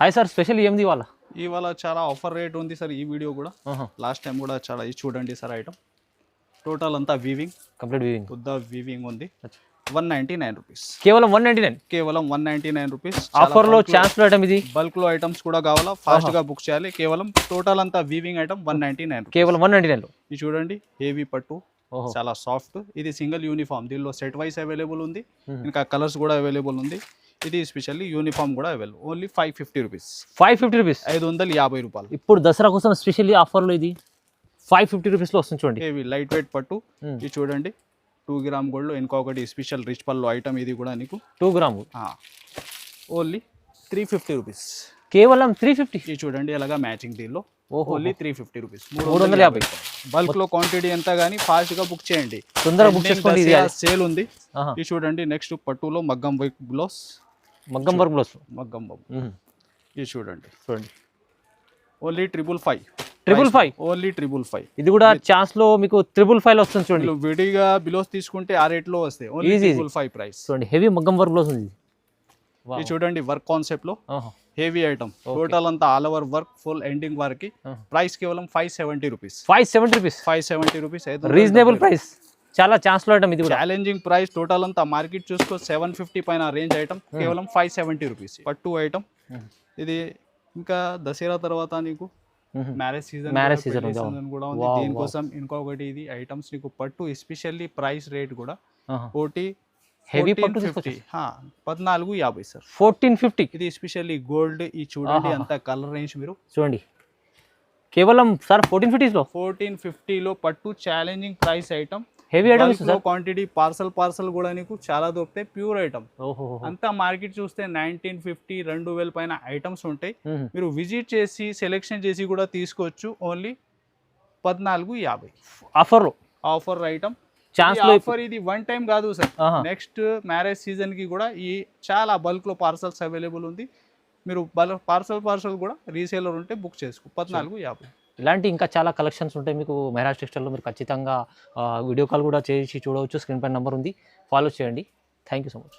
Hi sir, special ఏంది ఇవాళ? ఇవాళ చాలా ఆఫర్ రేట్ ఉంది సార్ ఈ వీడియో కూడా. లాస్ట్ టైం కూడా చాలా ఇది చూడండి సార్ ఐటమ్. టోటల్ అంతా వీవింగ్, కంప్లీట్ వీవింగ్, పెద్ద వీవింగ్ ఉంది. 199 రూపీస్, కేవలం 199. కేవలం 199 రూపీస్. ఆఫర్ లో ఛాన్స్ లో ఐటమ్ ఇది. బల్క్ లో ఐటమ్స్ కూడా కావాలా, ఫాస్ట్ గా బుక్ చేయాలి. కేవలం టోటల్ అంతా వీవింగ్ ఐటమ్ 199, కేవలం 199 లో. ఇది చూడండి హెవీ పట్టు, చాలా సాఫ్ట్. ఇది సింగిల్ యూనిఫామ్, దీనిలో సెట్ వైస్ అవైలబుల్ ఉంది, ఇంకా కలర్స్ కూడా అవైలబుల్ ఉంది. ఇది స్పెషల్లీ యూనిఫామ్ కూడా అవైలబుల్. Only 550 rupees. 550 రూపీస్, 550 రూపాయలు. ఇప్పుడు దసరా కోసం స్పెషల్లీ ఆఫర్ లో ఇది 550 రూపీస్ లో వస్తుంది చూడండి. హెవీ లైట్ వెయిట్ పట్టు. ఇది చూడండి 2 గ్రామ్ గోల్డ్ లో ఇంకొకటి స్పెషల్ రిచ్ పల్లో ఐటమ్. ఇది కూడా నీకు 2 గ్రామ్ ఓన్లీ 350 రూపీస్, కేవలం 350. ఇది చూడండి ఎలాగా మ్యాచింగ్ దీనిలో. Only 350 rupees, 350. బల్క్ లో క్వాంటిటీ ఎంత గానీ ఫాస్ట్ గా బుక్ చేయండి, తొందరగా బుక్ చేసుకోండి. సేల్ ఉంది. ఇది చూడండి నెక్స్ట్ పట్టులో మగ్గం వర్క్ బ్లౌజ్, మగ్గం వర్క్ బ్లౌజ్, మగ్గం బాబు. ఇది చూడండి ఓన్లీ 555, ఓన్లీ 555. ఇది కూడా ఛాన్స్ లో మీకు 555 లో వస్తుంది చూడండి. విడిగా బిలోస్ తీసుకుంటే ఆ రేట్ లో వస్తాయి. Only 555 price. చూడండి హెవీ మగ్గం వర్క్ బ్లౌజ్ ఉంది. ఇది చూడండి వర్క్ కాన్సెప్ట్ లో హెవీ ఐటమ్. టోటల్ అంతా all over work, full ending work. Price కేవలం 570 రూపీస్. 570 rupees, reasonable price. చాలా ఛాన్స్ లో ఐటమ్ ఇది కూడా. Challenging price. టోటల్ అంతా మార్కెట్ చూసుకో 750 పైన రేంజ్ ఐటమ్, కేవలం 570 రూపీస్. పట్టు ఐటమ్ ఇది. ఇంకా దసరా తర్వాత నీకు మ్యారేజ్ సీజన్ కూడా ఉంది. దీనికోసం ఇంకొకటి ఇది ఐటమ్స్ నీకు పట్టు ఎస్పెషల్లీ ప్రైస్ రేట్ కూడా కోటి హెవీ పట్టు 1450 సార్. 1450. ఇది ఎస్పెషల్లీ గోల్డ్. ఈ చూడండి అంత కలర్ రేంజ్ మీరు చూడండి. కేవలం సార్ 1450 లో, 1450 లో పట్టు challenging price item. Heavy items quantity parcel కూడా నీకు చాలా దొరుకుతాయి. Pure item. అంతా మార్కెట్ చూస్తే 1950, 2000 పైన ఐటమ్స్ ఉంటాయి. మీరు విజిట్ చేసి సెలెక్షన్ చేసి కూడా తీసుకోవచ్చు. Only 1450 offer item. ఆఫర్ ఇది వన్ టైం కాదు సార్, నెక్స్ట్ మ్యారేజ్ సీజన్ కి కూడా ఈ చాలా బల్క్ లో పార్సల్స్ అవైలబుల్ ఉంది. మీరు పార్సల్ కూడా రీసేలర్ ఉంటే బుక్ చేసుకో. 1450. ఇలాంటి ఇంకా చాలా కలెక్షన్స్ ఉంటాయి మీకు మెహరాజ్ టెక్స్టైల్లో. మీరు ఖచ్చితంగా వీడియో కాల్ కూడా చేసి చూడవచ్చు. స్క్రీన్ పైన నెంబర్ ఉంది, ఫాలో చేయండి. Thank you so much.